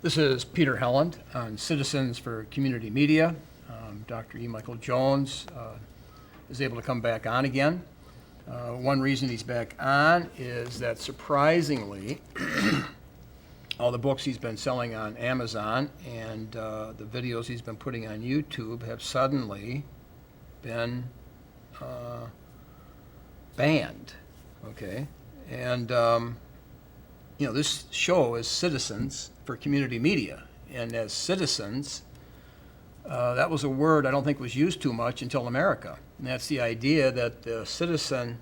This is Peter Helland on Citizens for Community Media. Dr. E. Michael Jones is able to come back on again. One reason he's back on is that surprisingly, all the books he's been selling on Amazon and the videos he's been putting on YouTube have suddenly been banned. Okay, and this show is Citizens for Community Media, and as citizens, that was a word I don't think was used too much until America. And that's the idea that the citizen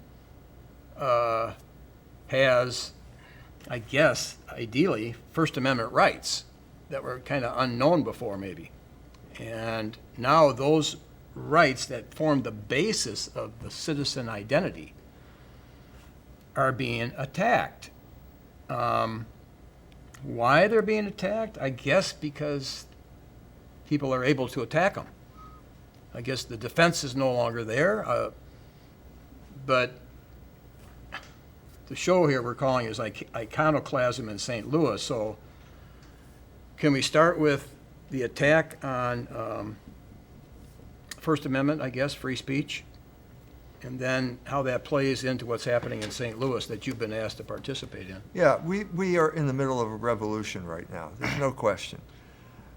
has, I guess, ideally, First Amendment rights that were kind of unknown before, maybe. And now those rights that form the basis of the citizen identity are being attacked. Why they're being attacked? I guess because people are able to attack them. I guess the defense is no longer there, but the show here we're calling is Iconoclasm in St. Louis. So can we start with the attack on First Amendment, I guess, free speech, and then how that plays into what's happening in St. Louis that you've been asked to participate in? Yeah, we are in the middle of a revolution right now. There's no question.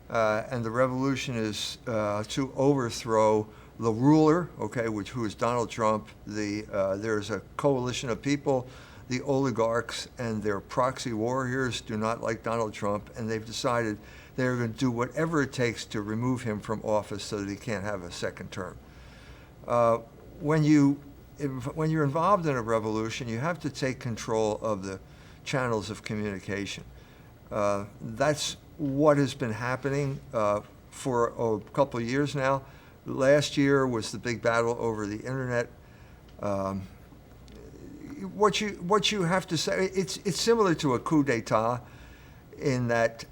And the revolution is to overthrow the ruler, who is Donald Trump. There's a coalition of people, the oligarchs and their proxy warriors do not like Donald Trump, and they've decided they're going to do whatever it takes to remove him from office so that he can't have a second term. When you're involved in a revolution, you have to take control of the channels of communication. That's what has been happening for a couple of years now. Last year was the big battle over the internet. What you have to say, it's similar to a coup d'etat in that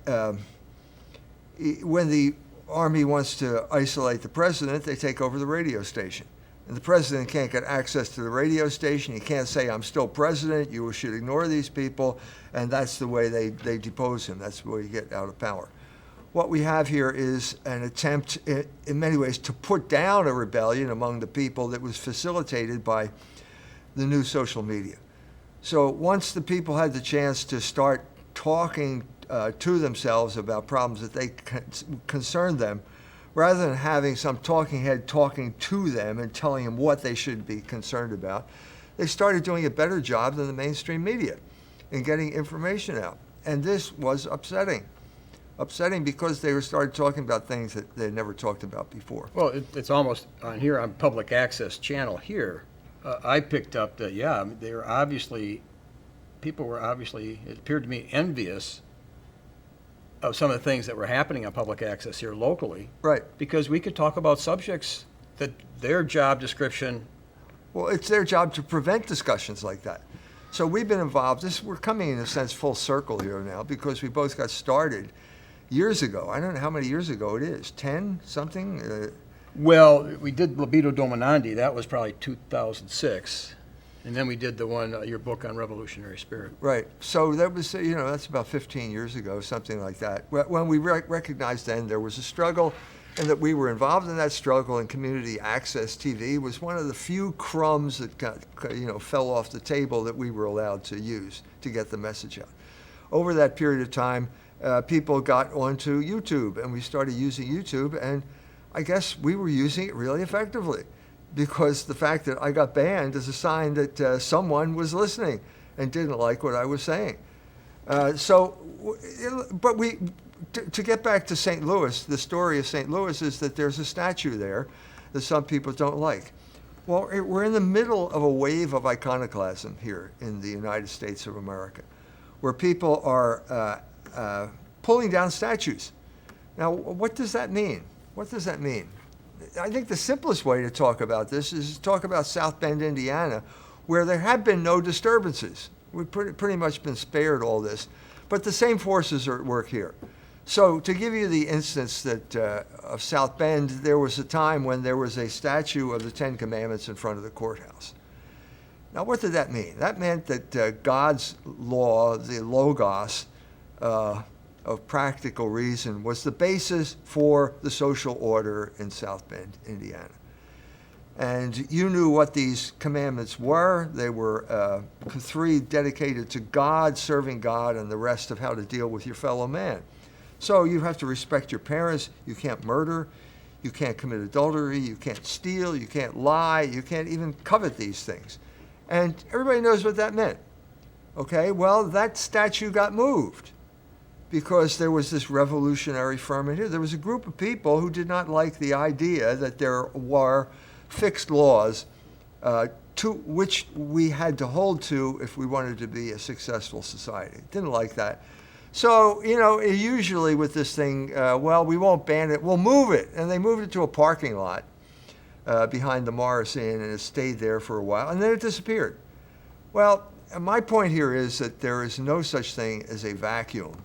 when the army wants to isolate the president, they take over the radio station. And the president can't get access to the radio station. He can't say, I'm still president, you should ignore these people, and that's the way they depose him. That's the way you get out of power. What we have here is an attempt, in many ways, to put down a rebellion among the people that was facilitated by the new social media. So once the people had the chance to start talking to themselves about problems that they concerned them, rather than having some talking head talking to them and telling them what they should be concerned about, they started doing a better job than the mainstream media in getting information out. And this was upsetting. Upsetting because they started talking about things that they never talked about before. Well, it's almost on here on public access channel here. I picked up that, they were people were obviously, it appeared to me, envious of some of the things that were happening on public access here locally. Right. Because we could talk about subjects that their job description. Well, it's their job to prevent discussions like that. So we've been involved. We're coming, in a sense, full circle here now because we both got started years ago. I don't know how many years ago it is, 10 something? Well, we did Libido Dominandi. That was probably 2006. And then we did the one, your book on revolutionary spirit. Right. So that was, that's about 15 years ago, something like that. When we recognized then there was a struggle and that we were involved in that struggle, and community access TV was one of the few crumbs that fell off the table that we were allowed to use to get the message out. Over that period of time, people got onto YouTube, and we started using YouTube, and I guess we were using it really effectively, because the fact that I got banned is a sign that someone was listening and didn't like what I was saying. To get back to St. Louis, the story of St. Louis is that there's a statue there that some people don't like. Well, we're in the middle of a wave of iconoclasm here in the United States of America, where people are pulling down statues. Now, what does that mean? What does that mean? I think the simplest way to talk about this is to talk about South Bend, Indiana, where there have been no disturbances. We've pretty much been spared all this, but the same forces are at work here. So to give you the instance that of South Bend, there was a time when there was a statue of the Ten Commandments in front of the courthouse. Now, what did that mean? That meant that God's law, the Logos, of practical reason, was the basis for the social order in South Bend, Indiana. And you knew what these commandments were. They were 3 dedicated to God, serving God, and the rest of how to deal with your fellow man. So you have to respect your parents. You can't murder. You can't commit adultery. You can't steal. You can't lie. You can't even covet these things. And everybody knows what that meant. Okay, well, that statue got moved because there was this revolutionary ferment here. There was a group of people who did not like the idea that there were fixed laws to which we had to hold to if we wanted to be a successful society. Didn't like that. So, usually with this thing, well, we won't ban it, we'll move it. And they moved it to a parking lot behind the Morris Inn, and it stayed there for a while, and then it disappeared. Well, my point here is that there is no such thing as a vacuum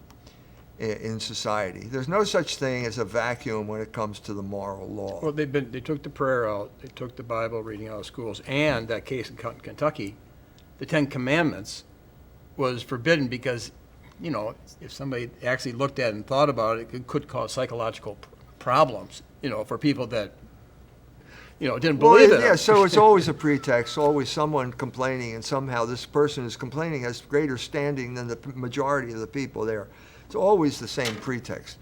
in society. There's no such thing as a vacuum when it comes to the moral law. Well, they took the prayer out, they took the Bible reading out of schools, and that case in Kentucky, the 10 Commandments was forbidden because, if somebody actually looked at it and thought about it, it could cause psychological problems, for people that, didn't believe it. Yeah, so it's always a pretext, always someone complaining, and somehow this person who's complaining has greater standing than the majority of the people there. It's always the same pretext.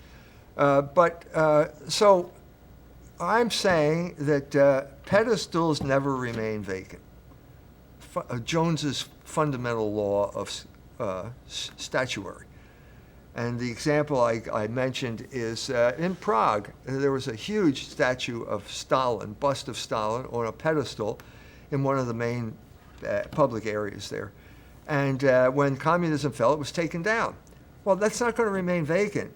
So I'm saying that pedestals never remain vacant. Jones's fundamental law of statuary. And the example I mentioned is in Prague. There was a huge statue of Stalin, bust of Stalin, on a pedestal in one of the main public areas there. And when communism fell, it was taken down. Well, that's not going to remain vacant.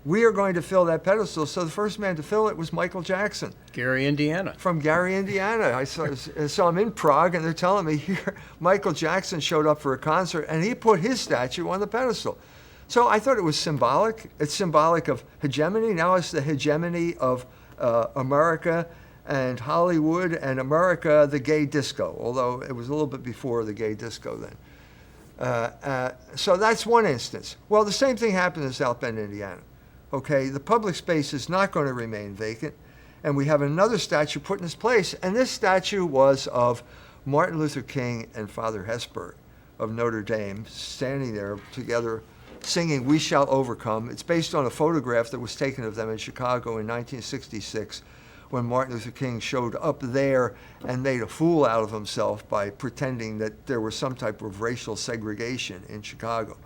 We are going to fill that pedestal. So the first man to fill it was Michael Jackson. Gary, Indiana. From Gary, Indiana. So I'm in Prague, and they're telling me here, Michael Jackson showed up for a concert, and he put his statue on the pedestal. So I thought it was symbolic. It's symbolic of hegemony. Now it's the hegemony of America and Hollywood and America, the gay disco, although it was a little bit before the gay disco then. So that's one instance. Well, the same thing happened in South Bend, Indiana. Okay, the public space is not going to remain vacant, and we have another statue put in its place, and this statue was of Martin Luther King and Father Hesburgh of Notre Dame standing there together singing "We Shall Overcome." It's based on a photograph that was taken of them in Chicago in 1966 when Martin Luther King showed up there and made a fool out of himself by pretending that there was some type of racial segregation in Chicago,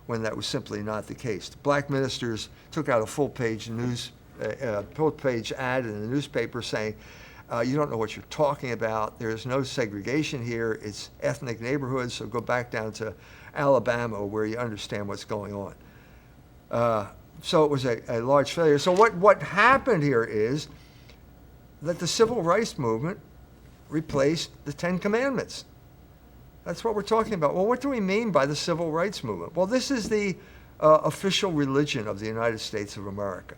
when that was simply not the case. The black ministers took out a full-page ad in the newspaper saying, you don't know what you're talking about. There's no segregation here. It's ethnic neighborhoods, so go back down to Alabama where you understand what's going on. So it was a large failure. So what happened here is that the civil rights movement replaced the 10 Commandments. That's what we're talking about. Well, what do we mean by the civil rights movement? Well, this is the official religion of the United States of America.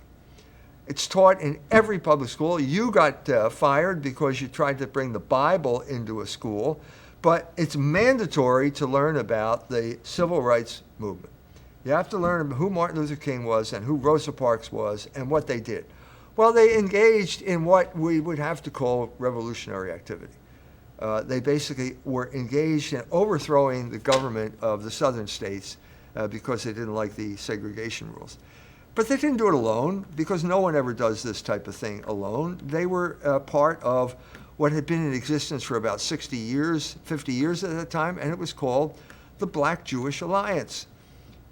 It's taught in every public school. You got fired because you tried to bring the Bible into a school, but it's mandatory to learn about the civil rights movement. You have to learn who Martin Luther King was and who Rosa Parks was and what they did. Well, they engaged in what we would have to call revolutionary activity. They basically were engaged in overthrowing the government of the southern states because they didn't like the segregation rules. But they didn't do it alone, because no one ever does this type of thing alone. They were part of what had been in existence for about 60 years, 50 years at that time, and it was called the Black Jewish Alliance.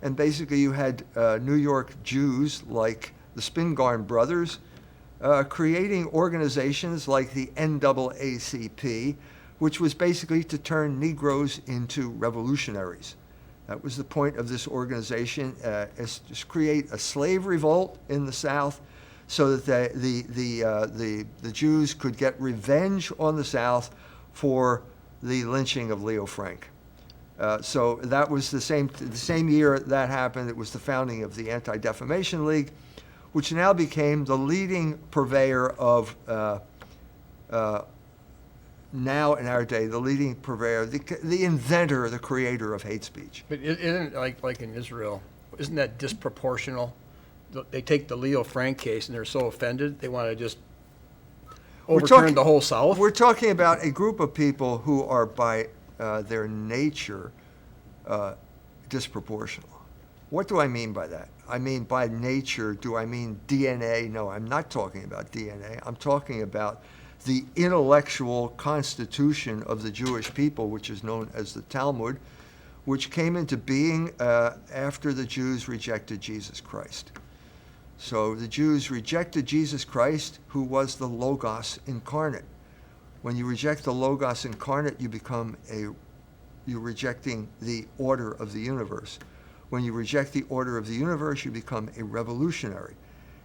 And basically you had New York Jews like the Spingarn brothers creating organizations like the NAACP, which was basically to turn Negroes into revolutionaries. That was the point of this organization, is to create a slave revolt in the South so that the Jews could get revenge on the South for the lynching of Leo Frank. So that was the same year that happened. It was the founding of the Anti-Defamation League, which now became the leading purveyor of now in our day, the leading purveyor, the inventor, the creator of hate speech. But isn't it like in Israel, isn't that disproportional? They take the Leo Frank case and they're so offended, they want to just overturn the whole South? We're talking about a group of people who are by their nature disproportional. What do I mean by that? I mean by nature, do I mean DNA? No, I'm not talking about DNA. I'm talking about the intellectual constitution of the Jewish people, which is known as the Talmud, which came into being after the Jews rejected Jesus Christ. So the Jews rejected Jesus Christ, who was the Logos incarnate. When you reject the Logos incarnate, you're rejecting the order of the universe. When you reject the order of the universe, you become a revolutionary.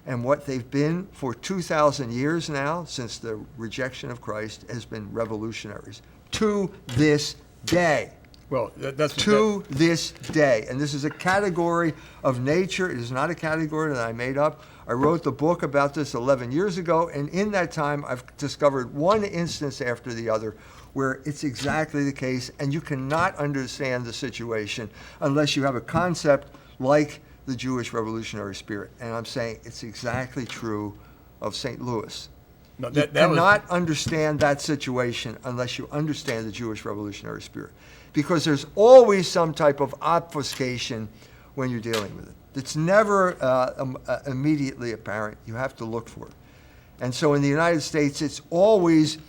And what they've been for 2,000 years now, since the rejection of Christ, has been revolutionaries. To this day. Well, that's to this day. And this is a category of nature. It is not a category that I made up. I wrote the book about this 11 years ago, and in that time, I've discovered one instance after the other where it's exactly the case, and you cannot understand the situation unless you have a concept like the Jewish revolutionary spirit. And I'm saying it's exactly true of St. Louis. No, You cannot understand that situation unless you understand the Jewish revolutionary spirit. Because there's always some type of obfuscation when you're dealing with it. It's never immediately apparent. You have to look for it. And so in the United States, it's always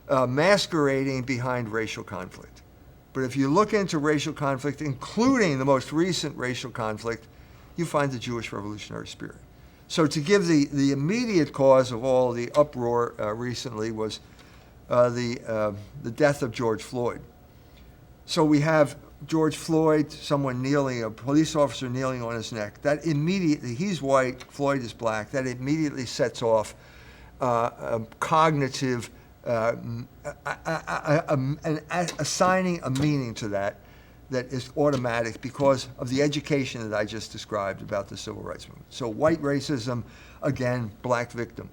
masquerading behind racial conflict. But if you look into racial conflict, including the most recent racial conflict, you find the Jewish revolutionary spirit. So to give the immediate cause of all the uproar recently was the death of George Floyd. So we have George Floyd, someone kneeling, a police officer kneeling on his neck. That immediately, he's white, Floyd is black, that immediately sets off a cognitive, assigning a meaning to that is automatic because of the education that I just described about the civil rights movement. So white racism, again, black victim.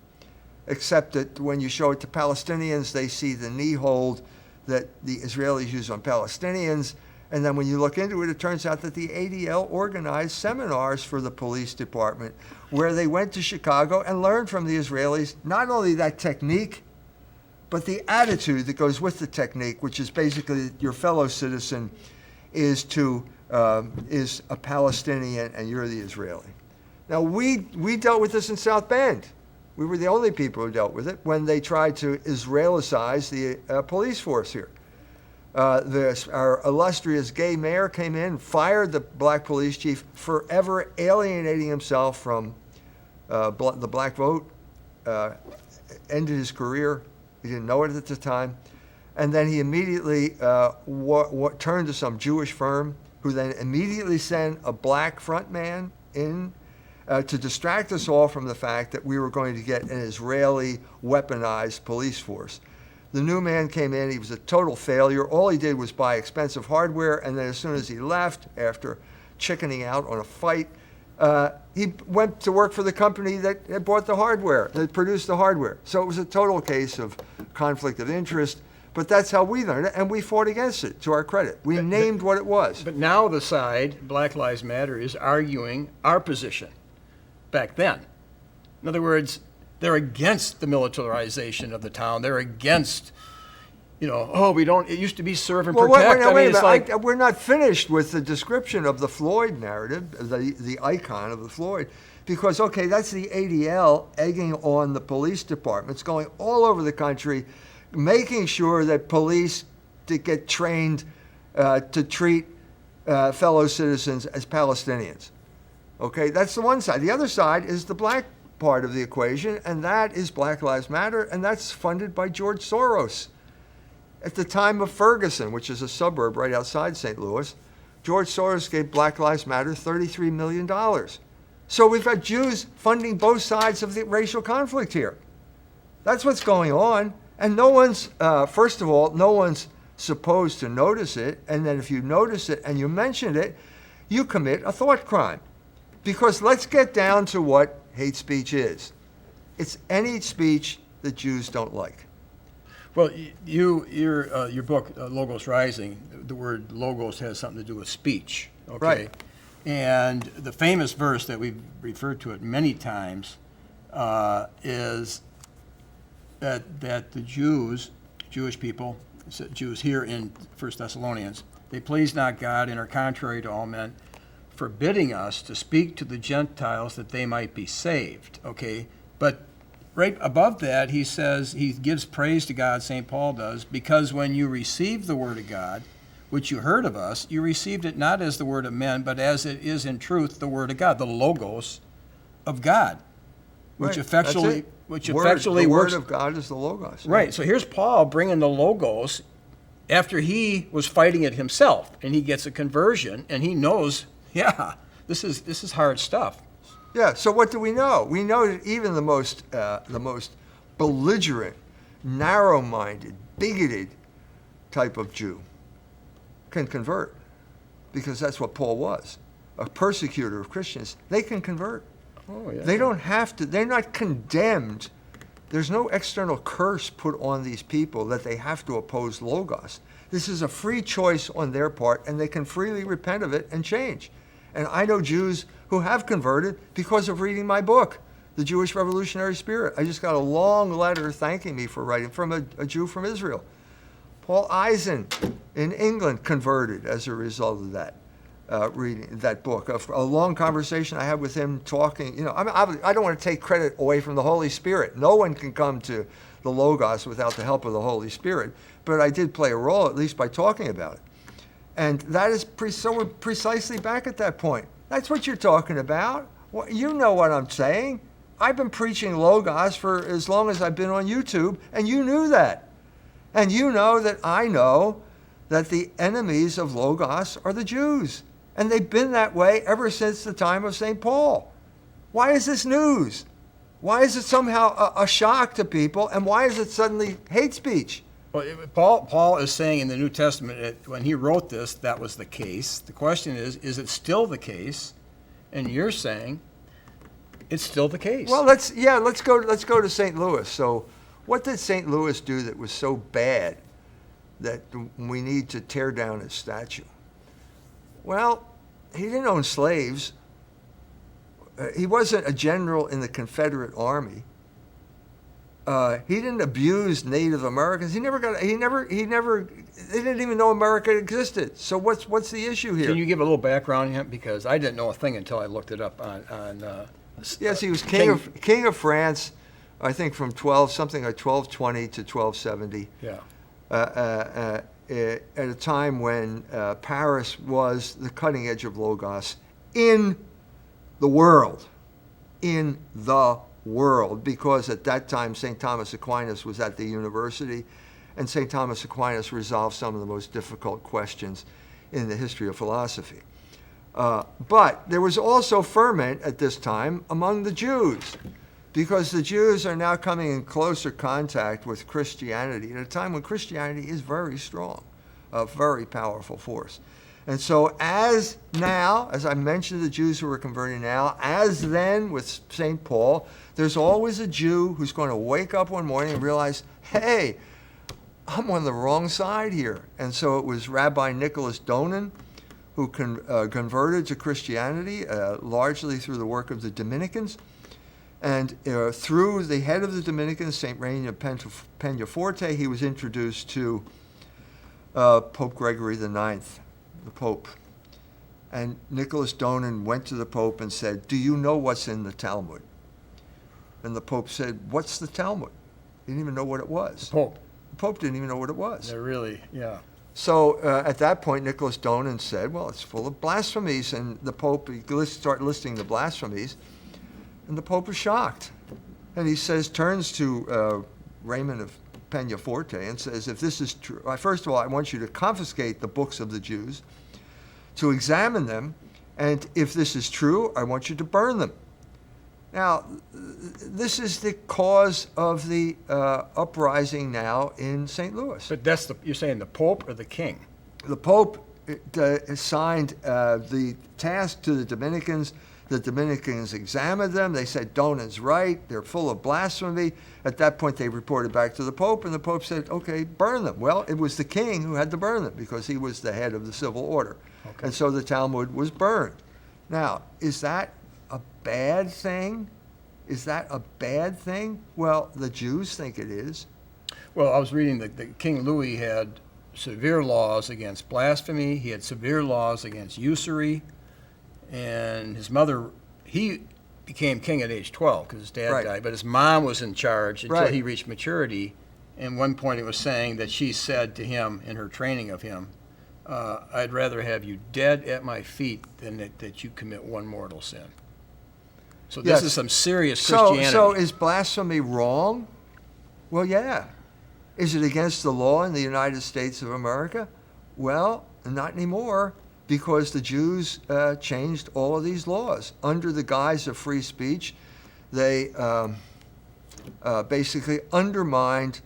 Except that when you show it to Palestinians, they see the knee hold that the Israelis use on Palestinians. And then when you look into it, it turns out that the ADL organized seminars for the police department where they went to Chicago and learned from the Israelis not only that technique, but the attitude that goes with the technique, which is basically your fellow citizen is a Palestinian and you're the Israeli. Now, we dealt with this in South Bend. We were the only people who dealt with it when they tried to Israelicize the police force here. Our illustrious gay mayor came in, fired the black police chief, forever alienating himself from the black vote, ended his career. He didn't know it at the time. And then he immediately turned to some Jewish firm who then immediately sent a black front man in to distract us all from the fact that we were going to get an Israeli weaponized police force. The new man came in, he was a total failure. All he did was buy expensive hardware, and then as soon as he left, after chickening out on a fight, he went to work for the company that had bought the hardware, that produced the hardware. So it was a total case of conflict of interest, but that's how we learned it, and we fought against it, to our credit. We named what it was. But now the side, Black Lives Matter, is arguing our position back then. In other words, they're against the militarization of the town. They're against, it used to be serve and protect. Wait a minute. We're not finished with the description of the Floyd narrative, the icon of the Floyd, because, okay, that's the ADL egging on the police departments, going all over the country, making sure that police get trained to treat fellow citizens as Palestinians. Okay, that's the one side. The other side is the black part of the equation, and that is Black Lives Matter, and that's funded by George Soros. At the time of Ferguson, which is a suburb right outside St. Louis, George Soros gave Black Lives Matter $33 million. So we've got Jews funding both sides of the racial conflict here. That's what's going on. And no one's supposed to notice it, and then if you notice it and you mention it, you commit a thought crime. Because let's get down to what hate speech is. It's any speech that Jews don't like. Well, your book, Logos Rising, the word logos has something to do with speech. Okay? Right. And the famous verse that we've referred to it many times is that the Jewish people, Jews here in 1 Thessalonians, they please not God and are contrary to all men, forbidding us to speak to the Gentiles that they might be saved. Okay, but right above that, he says, he gives praise to God, St. Paul does, because when you received the word of God, which you heard of us, you received it not as the word of men, but as it is in truth the word of God, the logos of God, which Right, effectually, that's it. which effectually the works. word of God is the logos. Right. So here's Paul bringing the logos after he was fighting it himself, and he gets a conversion, and he knows, yeah, this is hard stuff. Yeah. So what do we know? We know that even the most belligerent, narrow-minded, bigoted type of Jew can convert, because that's what Paul was, a persecutor of Christians. They can convert. Oh yeah. They don't have to. They're not condemned. There's no external curse put on these people that they have to oppose Logos. This is a free choice on their part, and they can freely repent of it and change. And I know Jews who have converted because of reading my book, The Jewish Revolutionary Spirit. I just got a long letter thanking me for writing from a Jew from Israel. Paul Eisen in England converted as a result of that. Reading that book, a long conversation I had with him talking. You know, I don't want to take credit away from the Holy Spirit. No one can come to the Logos without the help of the Holy Spirit. But I did play a role, at least by talking about it. And that is so we're precisely back at that point. That's what you're talking about. Well, you know what I'm saying. I've been preaching Logos for as long as I've been on YouTube, and you knew that. And you know that I know that the enemies of Logos are the Jews. And they've been that way ever since the time of St. Paul. Why is this news? Why is it somehow a shock to people? And why is it suddenly hate speech? Well, Paul is saying in the New Testament that when he wrote this, that was the case. The question is it still the case? And you're saying it's still the case. Well, let's go to St. Louis. So, what did St. Louis do that was so bad that we need to tear down his statue? Well, he didn't own slaves. He wasn't a general in the Confederate Army. He didn't abuse Native Americans. They didn't even know America existed. So what's the issue here? Can you give a little background on him? Because I didn't know a thing until I looked it up on Yes, he was king of France, I think from 1220 to 1270. Yeah. At a time when Paris was the cutting edge of Logos in the world. In the world, because at that time St. Thomas Aquinas was at the university, and St. Thomas Aquinas resolved some of the most difficult questions in the history of philosophy. But there was also ferment at this time among the Jews, because the Jews are now coming in closer contact with Christianity at a time when Christianity is very strong, a very powerful force. And so as now, as I mentioned, the Jews who are converting now, as then with St. Paul, there's always a Jew who's going to wake up one morning and realize, hey, I'm on the wrong side here. And so it was Rabbi Nicholas Donin who converted to Christianity, largely through the work of the Dominicans. And through the head of the Dominicans, St. Reina of Peñaforte, he was introduced to Pope Gregory IX, the Pope. And Nicholas Donin went to the Pope and said, do you know what's in the Talmud? And the Pope said, what's the Talmud? He didn't even know what it was. Pope. The Pope didn't even know what it was. They're really, yeah. So at that point, Nicholas Donin said, well, it's full of blasphemies. And the Pope started listing the blasphemies. And the Pope was shocked. And he turns to Raymond of Peñaforte and says, if this is true, first of all, I want you to confiscate the books of the Jews, to examine them, and if this is true, I want you to burn them. Now, this is the cause of the uprising now in St. Louis. But you're saying the Pope or the King? The Pope assigned the task to the Dominicans. The Dominicans examined them. They said, Donin's right. They're full of blasphemy. At that point, they reported back to the Pope, and the Pope said, okay, burn them. Well, it was the king who had to burn them because he was the head of the civil order. Okay. And so the Talmud was burned. Now, is that a bad thing? Is that a bad thing? Well, the Jews think it is. Well, I was reading that King Louis had severe laws against blasphemy. He had severe laws against usury. And his mother, he became king at age 12 because his dad Right. died. But his mom was in charge until Right. he reached maturity. And one point it was saying that she said to him in her training of him, I'd rather have you dead at my feet than that you commit one mortal sin. So this Yes. is some serious So Christianity. is blasphemy wrong? Well, yeah. Is it against the law in the United States of America? Well, not anymore, because the Jews changed all of these laws. Under the guise of free speech, they basically undermined,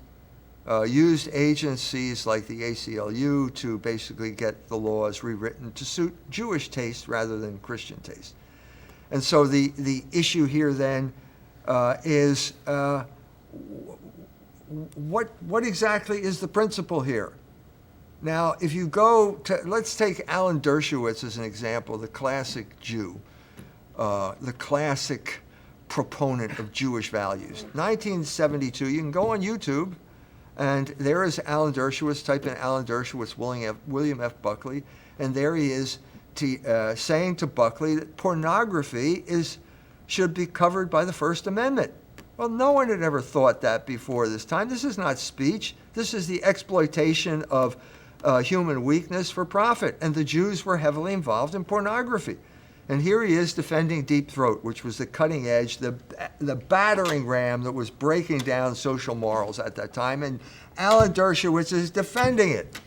used agencies like the ACLU to basically get the laws rewritten to suit Jewish taste rather than Christian taste. And so the issue here then is what exactly is the principle here? Now, if you go to, let's take Alan Dershowitz as an example, the classic Jew, the classic proponent of Jewish values. 1972, you can go on YouTube, and there is Alan Dershowitz. Type in Alan Dershowitz, William F. Buckley, and there he is saying to Buckley that pornography should be covered by the First Amendment. Well, no one had ever thought that before this time. This is not speech. This is the exploitation of human weakness for profit, and the Jews were heavily involved in pornography. And here he is defending Deep Throat, which was the cutting edge, the battering ram that was breaking down social morals at that time, and Alan Dershowitz is defending it.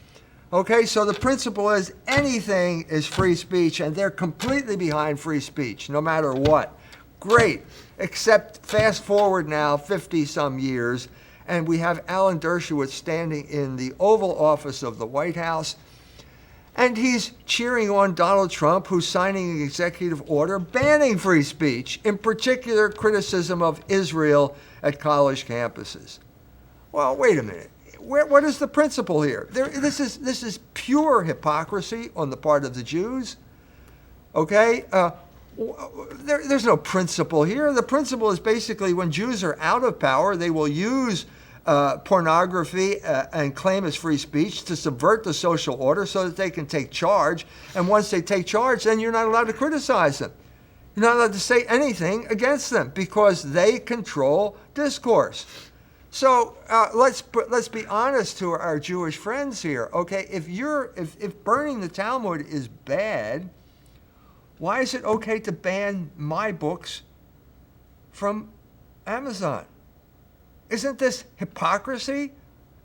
Okay, so the principle is anything is free speech, and they're completely behind free speech, no matter what. Great, except fast forward now 50-some years, and we have Alan Dershowitz standing in the Oval Office of the White House, and he's cheering on Donald Trump, who's signing an executive order banning free speech, in particular criticism of Israel at college campuses. Well, wait a minute. What is the principle here? This is pure hypocrisy on the part of the Jews. Okay? There's no principle here. The principle is basically when Jews are out of power, they will use pornography and claim as free speech to subvert the social order so that they can take charge. And once they take charge, then you're not allowed to criticize them. You're not allowed to say anything against them because they control discourse. So let's be honest to our Jewish friends here. Okay, if burning the Talmud is bad, why is it okay to ban my books from Amazon? Isn't this hypocrisy?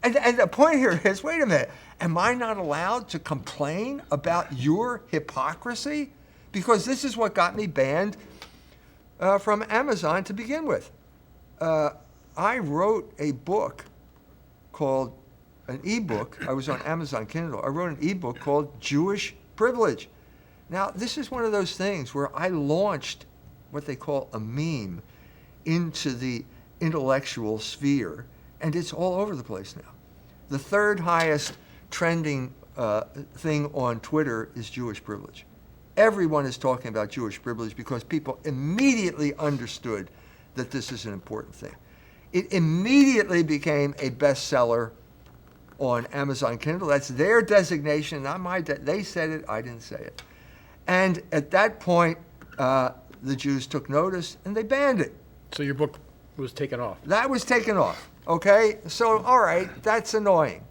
And the point here is, wait a minute, am I not allowed to complain about your hypocrisy? Because this is what got me banned from Amazon to begin with. I wrote a book called, an ebook, I was on Amazon Kindle, I wrote an ebook called Jewish Privilege. Now, this is one of those things where I launched what they call a meme into the intellectual sphere, and it's all over the place now. The third highest trending thing on Twitter is Jewish privilege. Everyone is talking about Jewish privilege because people immediately understood that this is an important thing. It immediately became a bestseller on Amazon Kindle. That's their designation, not my. They said it, I didn't say it. And at that point, the Jews took notice and they banned it. So your book was taken off. That was taken off. Okay, so all right, that's annoying.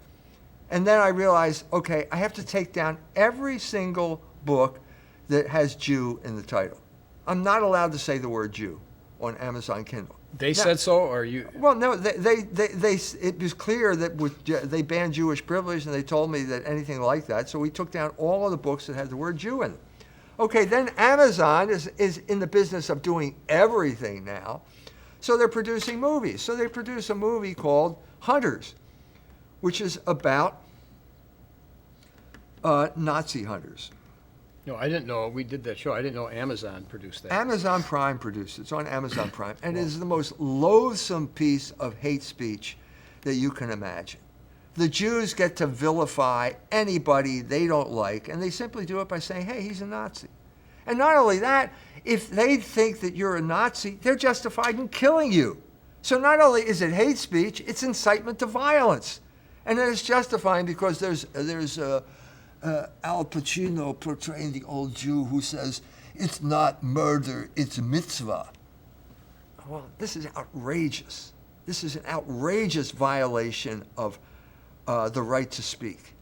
And then I realized, okay, I have to take down every single book that has Jew in the title. I'm not allowed to say the word Jew on Amazon Kindle. They said so, or you? Well, no, it was clear that they banned Jewish privilege, and they told me that anything like that. So we took down all of the books that had the word Jew in them. Okay, then Amazon is in the business of doing everything now. So they're producing movies. So they produce a movie called Hunters, which is about Nazi hunters. No, I didn't know. We did that show. I didn't know Amazon produced that. Amazon Prime produced it. It's on Amazon Prime. And it is the most loathsome piece of hate speech that you can imagine. The Jews get to vilify anybody they don't like, and they simply do it by saying, hey, he's a Nazi. And not only that, if they think that you're a Nazi, they're justified in killing you. So not only is it hate speech, it's incitement to violence. And then it's justifying because there's Al Pacino portraying the old Jew who says, it's not murder, it's mitzvah. Well, this is outrageous. This is an outrageous violation of the right to speak.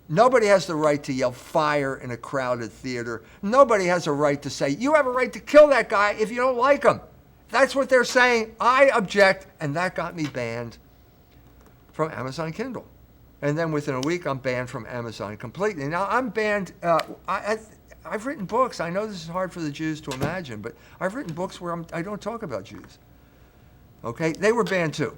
Nobody has the right to yell fire in a crowded theater. Nobody has a right to say, you have a right to kill that guy if you don't like him. That's what they're saying. I object, and that got me banned from Amazon Kindle. And then within a week, I'm banned from Amazon completely. Now, I'm banned. I've written books. I know this is hard for the Jews to imagine, but I've written books where I don't talk about Jews. Okay? They were banned too.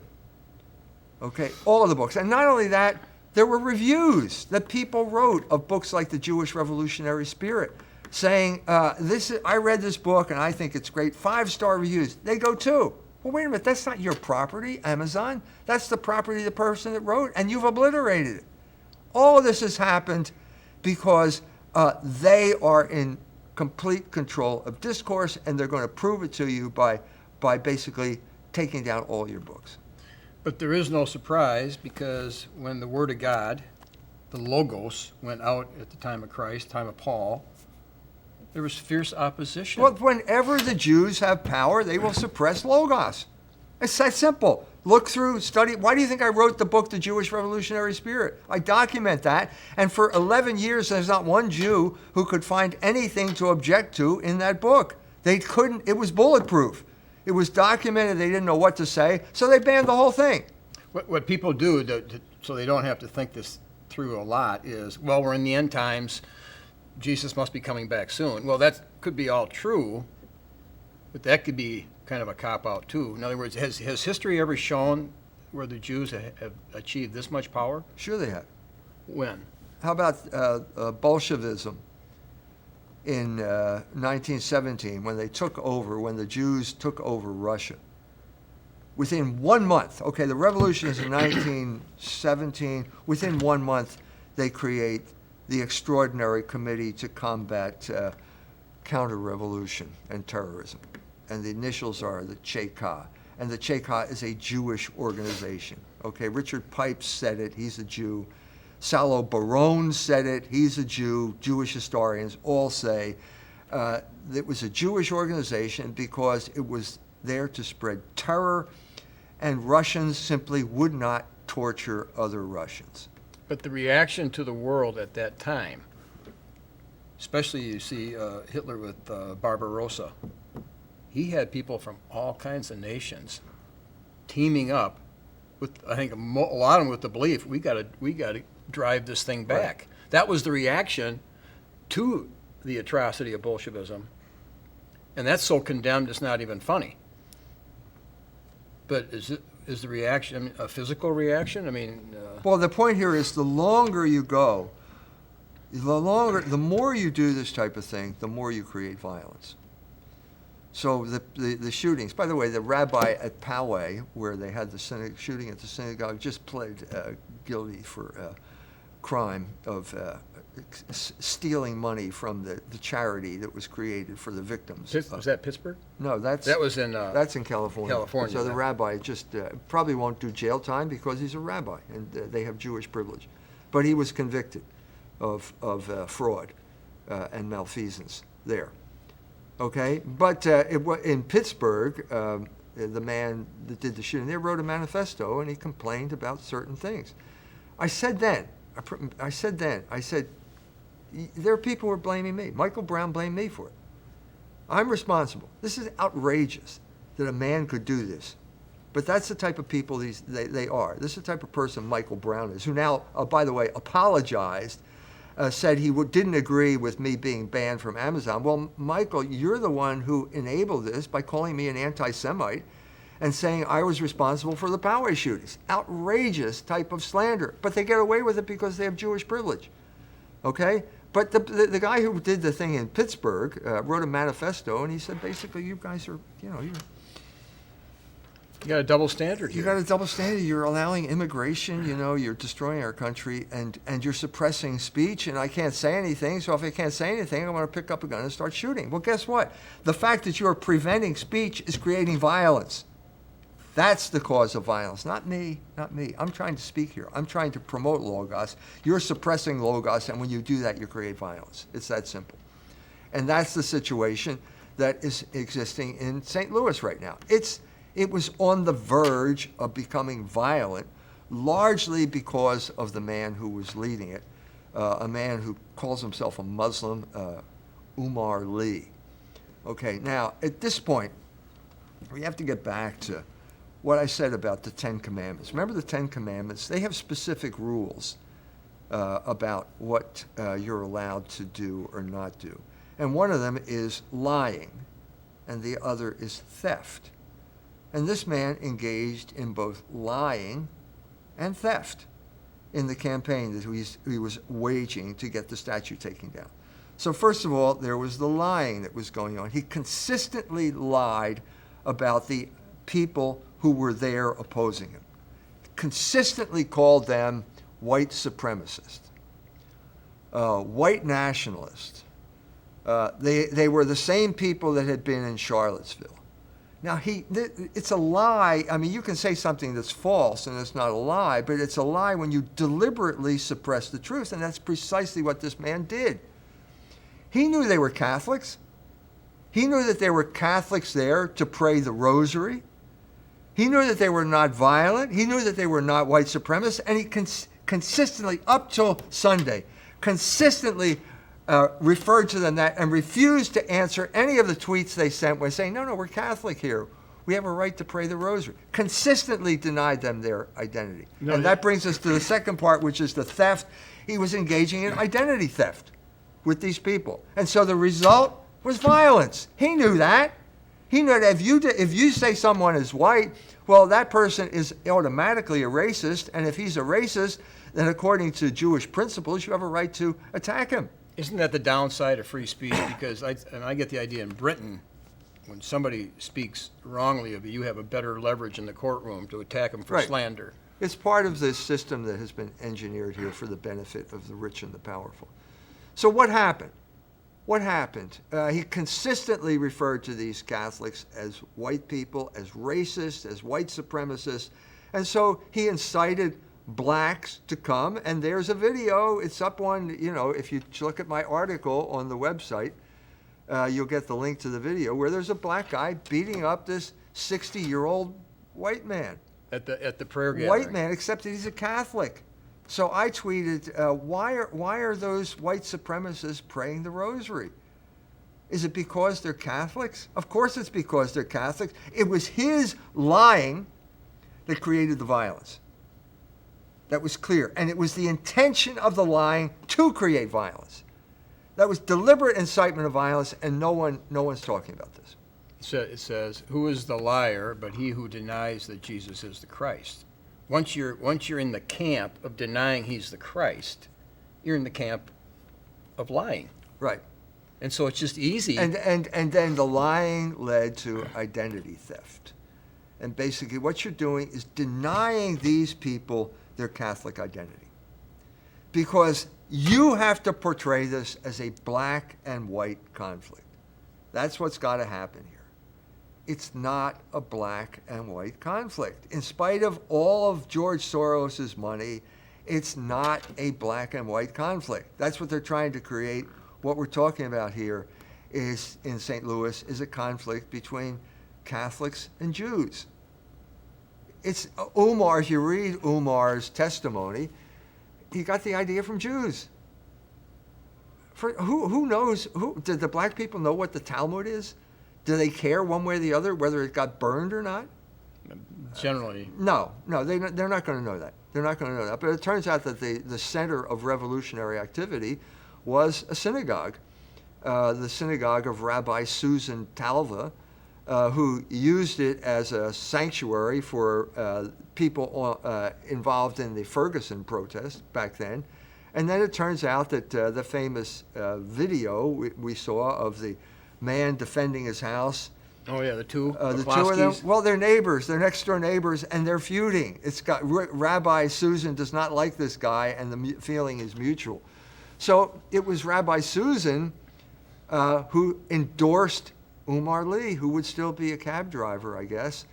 Okay? All of the books. And not only that, there were reviews that people wrote of books like The Jewish Revolutionary Spirit, saying, I read this book and I think it's great. 5-star reviews. They go too. Well, wait a minute. That's not your property, Amazon. That's the property of the person that wrote, and you've obliterated it. All of this has happened because they are in complete control of discourse, and they're going to prove it to you by basically taking down all your books. But there is no surprise, because when the Word of God, the Logos, went out at the time of Christ, time of Paul, there was fierce opposition. Well, whenever the Jews have power, they will suppress Logos. It's that simple. Look through, study. Why do you think I wrote the book, The Jewish Revolutionary Spirit? I document that. And for 11 years, there's not one Jew who could find anything to object to in that book. They couldn't. It was bulletproof. It was documented. They didn't know what to say. So they banned the whole thing. What people do, so they don't have to think this through a lot, is, well, we're in the end times. Jesus must be coming back soon. Well, that could be all true, but that could be kind of a cop-out too. In other words, has history ever shown where the Jews have achieved this much power? Sure they have. When? How about Bolshevism in 1917 when they took over, when the Jews took over Russia? Within 1 month, okay, the revolution is in 1917. Within 1 month, they create the Extraordinary Committee to Combat Counter-Revolution and Terrorism. And the initials are the Cheka. And the Cheka is a Jewish organization. Okay, Richard Pipes said it, he's a Jew. Salo Baron said it, he's a Jew. Jewish historians all say it was a Jewish organization because it was there to spread terror, and Russians simply would not torture other Russians. But the reaction to the world at that time, especially you see Hitler with Barbarossa, he had people from all kinds of nations teaming up with, I think, a lot of them with the belief, we got to drive this thing back. Right. That was the reaction to the atrocity of Bolshevism, and that's so condemned it's not even funny. But is the reaction a physical reaction? I mean, well, the point here is the longer you go, the more you do this type of thing, the more you create violence. So the shootings, by the way, the rabbi at Poway, where they had the shooting at the synagogue, just pled guilty for crime of stealing money from the charity that was created for the victims. Was that Pittsburgh? No, that's in that's in California. California. So the rabbi just probably won't do jail time because he's a rabbi and they have Jewish privilege, but he was convicted of fraud and malfeasance there. Okay, but in Pittsburgh, the man that did the shooting there wrote a manifesto and he complained about certain things. I said there are people who are blaming me. Michael Brown blamed me for it. I'm responsible. This is outrageous that a man could do this. But that's the type of people they are. This is the type of person Michael Brown is, who now, by the way, apologized, said he didn't agree with me being banned from Amazon. Well, Michael, you're the one who enabled this by calling me an anti-Semite and saying I was responsible for the Poway shootings. Outrageous type of slander. But they get away with it because they have Jewish privilege. Okay? But the guy who did the thing in Pittsburgh wrote a manifesto, and he said, basically, you guys are, You got a double standard You here. got a double standard. You're allowing immigration, you're destroying our country, and you're suppressing speech, and I can't say anything, so if I can't say anything, I'm going to pick up a gun and start shooting. Well, guess what? The fact that you're preventing speech is creating violence. That's the cause of violence, not me, not me. I'm trying to speak here. I'm trying to promote Logos. You're suppressing Logos, and when you do that, you create violence. It's that simple. And that's the situation that is existing in St. Louis right now. It was on the verge of becoming violent, largely because of the man who was leading it, a man who calls himself a Muslim, Umar Lee. Okay, now, at this point, we have to get back to what I said about the Ten Commandments. Remember the Ten Commandments? They have specific rules about what you're allowed to do or not do. And one of them is lying, and the other is theft. And this man engaged in both lying and theft in the campaign that he was waging to get the statue taken down. So first of all, there was the lying that was going on. He consistently lied about the people who were there opposing him. Consistently called them white supremacists, white nationalists. They were the same people that had been in Charlottesville. Now, it's a lie. I mean, you can say something that's false and it's not a lie, but it's a lie when you deliberately suppress the truth, and that's precisely what this man did. He knew they were Catholics. He knew that there were Catholics there to pray the rosary. He knew that they were not violent. He knew that they were not white supremacists, and he consistently, up till Sunday, consistently referred to them that and refused to answer any of the tweets they sent when saying, no, we're Catholic here. We have a right to pray the rosary. Consistently denied them their identity. No, and that brings us to the second part, which is the theft. He was engaging in identity theft with these people. And so the result was violence. He knew that. He knew that if you say someone is white, well, that person is automatically a racist. And if he's a racist, then according to Jewish principles, you have a right to attack him. Isn't that the downside of free speech? Because I get the idea in Britain, when somebody speaks wrongly of you, you have a better leverage in the courtroom to attack them for Right. slander. It's part of this system that has been engineered here for the benefit of the rich and the powerful. So what happened? What happened? He consistently referred to these Catholics as white people, as racist, as white supremacists. And so he incited blacks to come, and there's a video. It's up on, if you look at my article on the website, you'll get the link to the video where there's a black guy beating up this 60-year-old white man. At the prayer gathering. White man, except that he's a Catholic. So I tweeted, why are those white supremacists praying the rosary? Is it because they're Catholics? Of course it's because they're Catholics. It was his lying that created the violence. That was clear. And it was the intention of the lying to create violence. That was deliberate incitement of violence, and no one's talking about this. It says, "Who is the liar but he who denies that Jesus is the Christ?" Once you're in the camp of denying he's the Christ, you're in the camp of lying. Right. And so it's just easy. And then the lying led to identity theft. And basically what you're doing is denying these people their Catholic identity. Because you have to portray this as a black and white conflict. That's what's got to happen here. It's not a black and white conflict. In spite of all of George Soros's money, it's not a black and white conflict. That's what they're trying to create. What we're talking about here is, in St. Louis, is a conflict between Catholics and Jews. It's Umar, if you read Umar's testimony, he got the idea from Jews. Who knows? Did the black people know what the Talmud is? Do they care one way or the other whether it got burned or not? Generally. No, they're not going to know that. They're not going to know that. But it turns out that the center of revolutionary activity was a synagogue, the synagogue of Rabbi Susan Talva, who used it as a sanctuary for people involved in the Ferguson protest back then. And then it turns out that the famous video we saw of the man defending his house Oh, yeah, the two The two of them, McCloskeys. well, they're neighbors. They're next door neighbors, and they're feuding. It's got Rabbi Susan does not like this guy, and the feeling is mutual. So it was Rabbi Susan who endorsed Umar Lee, who would still be a cab driver, I guess,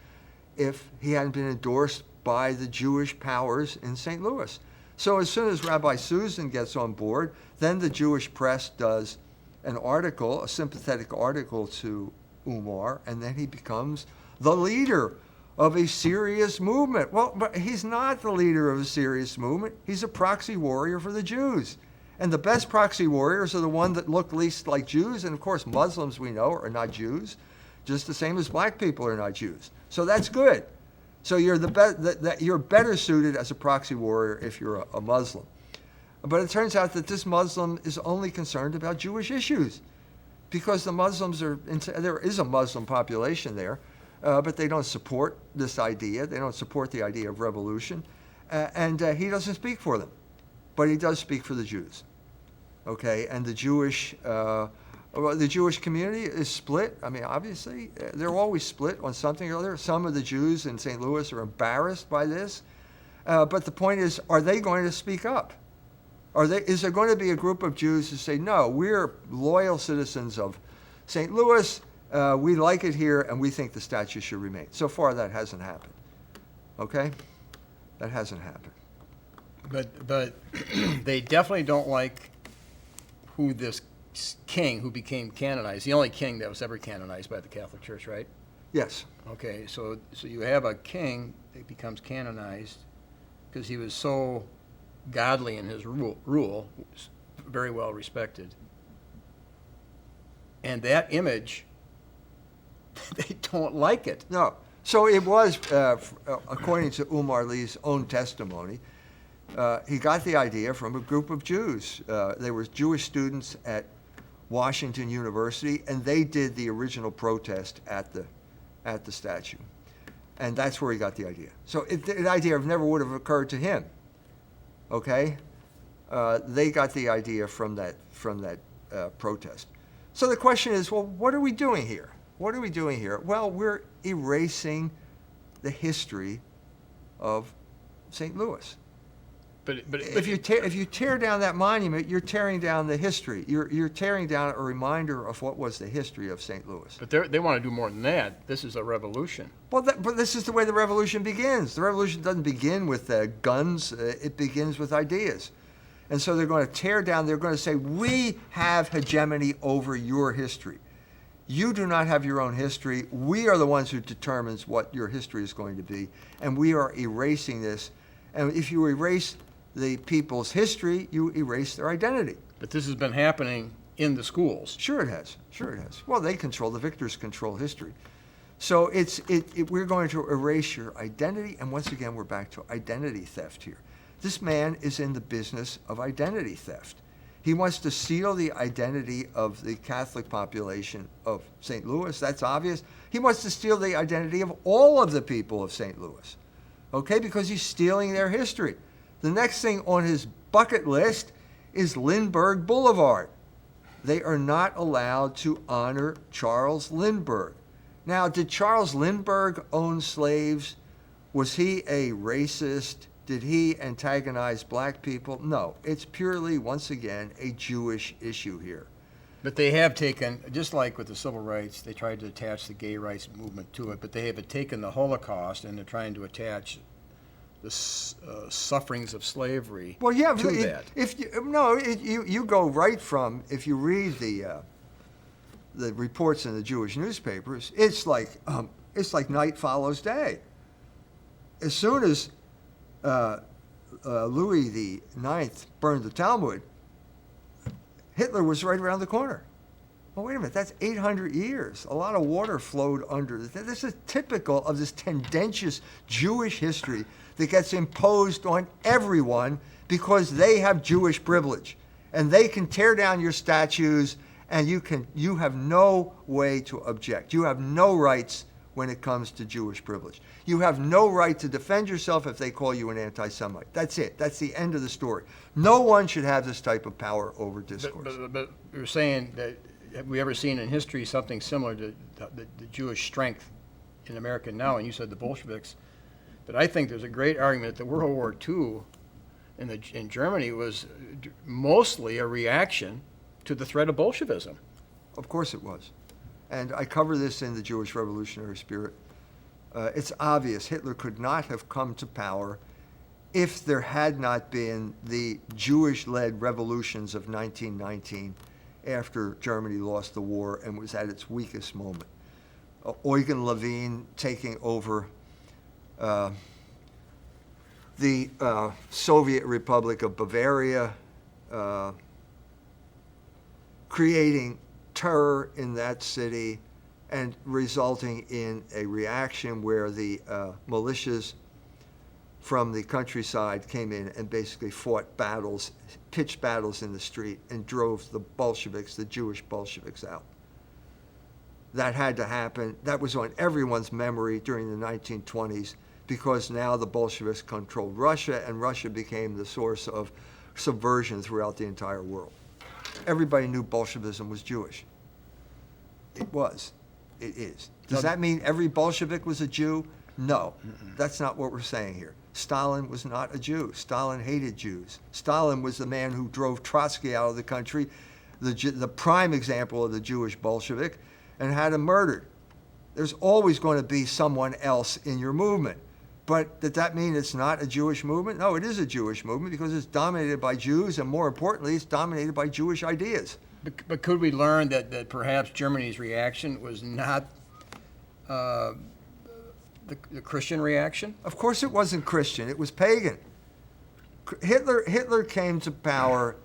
if he hadn't been endorsed by the Jewish powers in St. Louis. So as soon as Rabbi Susan gets on board, then the Jewish press does an article, a sympathetic article to Umar, and then he becomes the leader of a serious movement. Well, but he's not the leader of a serious movement. He's a proxy warrior for the Jews. And the best proxy warriors are the ones that look least like Jews. And of course, Muslims, we know, are not Jews, just the same as black people are not Jews. So that's good. So you're you're better suited as a proxy warrior if you're a Muslim. But it turns out that this Muslim is only concerned about Jewish issues, because the Muslims there is a Muslim population there, but they don't support this idea. They don't support the idea of revolution, and he doesn't speak for them, but he does speak for the Jews. Okay, and the Jewish community is split. I mean, obviously, they're always split on something or other. Some of the Jews in St. Louis are embarrassed by this, but the point is, are they going to speak up? Is there going to be a group of Jews who say, no, we're loyal citizens of St. Louis, we like it here, and we think the statue should remain? So far, that hasn't happened. Okay? That hasn't happened. But they definitely don't like who this king who became canonized, the only king that was ever canonized by the Catholic Church, right? Yes. Okay, so you have a king that becomes canonized because he was so godly in his rule, very well respected. And that image, they don't like it. No. So it was, according to Umar Lee's own testimony, he got the idea from a group of Jews. They were Jewish students at Washington University, and they did the original protest at the statue. And that's where he got the idea. So the idea never would have occurred to him. Okay? They got the idea from that protest. So the question is, well, what are we doing here? What are we doing here? Well, we're erasing the history of St. Louis. But if you tear down that monument, you're tearing down the history. You're tearing down a reminder of what was the history of St. Louis. But they want to do more than that. This is a revolution. Well, but this is the way the revolution begins. The revolution doesn't begin with guns. It begins with ideas. And so they're going to tear down. They're going to say, we have hegemony over your history. You do not have your own history. We are the ones who determines what your history is going to be. And we are erasing this. And if you erase the people's history, you erase their identity. But this has been happening in the schools. Sure it has. Sure it has. Well, the victors control history. So we're going to erase your identity, and once again, we're back to identity theft here. This man is in the business of identity theft. He wants to steal the identity of the Catholic population of St. Louis. That's obvious. He wants to steal the identity of all of the people of St. Louis, okay, because he's stealing their history. The next thing on his bucket list is Lindbergh Boulevard. They are not allowed to honor Charles Lindbergh. Now, did Charles Lindbergh own slaves? Was he a racist? Did he antagonize black people? No. It's purely, once again, a Jewish issue here. But they have taken, just like with the civil rights, they tried to attach the gay rights movement to it, but they have taken the Holocaust and they're trying to attach the sufferings of slavery to that. You go right from, if you read the reports in the Jewish newspapers, it's like night follows day. As soon as Louis IX burned the Talmud, Hitler was right around the corner. Well, wait a minute, that's 800 years. A lot of water flowed under. This is typical of this tendentious Jewish history that gets imposed on everyone because they have Jewish privilege. And they can tear down your statues, and you have no way to object. You have no rights when it comes to Jewish privilege. You have no right to defend yourself if they call you an anti-Semite. That's it. That's the end of the story. No one should have this type of power over discourse. But you're saying that have we ever seen in history something similar to the Jewish strength in America now? And you said the Bolsheviks. But I think there's a great argument that World War II in Germany was mostly a reaction to the threat of Bolshevism. Of course it was. And I cover this in the Jewish Revolutionary Spirit. It's obvious Hitler could not have come to power if there had not been the Jewish-led revolutions of 1919 after Germany lost the war and was at its weakest moment. Eugen Levine taking over the Soviet Republic of Bavaria, creating terror in that city and resulting in a reaction where the militias from the countryside came in and basically fought battles, pitched battles in the street, and drove the Bolsheviks, the Jewish Bolsheviks, out. That had to happen. That was on everyone's memory during the 1920s because now the Bolsheviks controlled Russia, and Russia became the source of subversion throughout the entire world. Everybody knew Bolshevism was Jewish. It was. It is. Does that mean every Bolshevik was a Jew? No. That's not what we're saying here. Stalin was not a Jew. Stalin hated Jews. Stalin was the man who drove Trotsky out of the country, the prime example of the Jewish Bolshevik, and had him murdered. There's always going to be someone else in your movement. But does that mean it's not a Jewish movement? No, it is a Jewish movement because it's dominated by Jews, and more importantly, it's dominated by Jewish ideas. But could we learn that perhaps Germany's reaction was not the Christian reaction? Of course it wasn't Christian. It was pagan. Hitler came to power,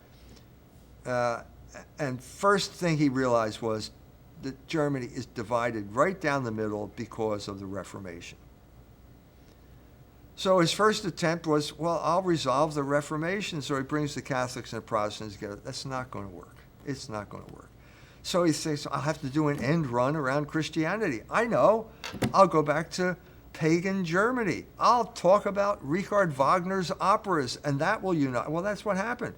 and first thing he realized was that Germany is divided right down the middle because of the Reformation. So his first attempt was, well, I'll resolve the Reformation. So he brings the Catholics and the Protestants together. That's not going to work. It's not going to work. So he says, I'll have to do an end run around Christianity. I know. I'll go back to pagan Germany. I'll talk about Richard Wagner's operas, and that will unite. Well, that's what happened.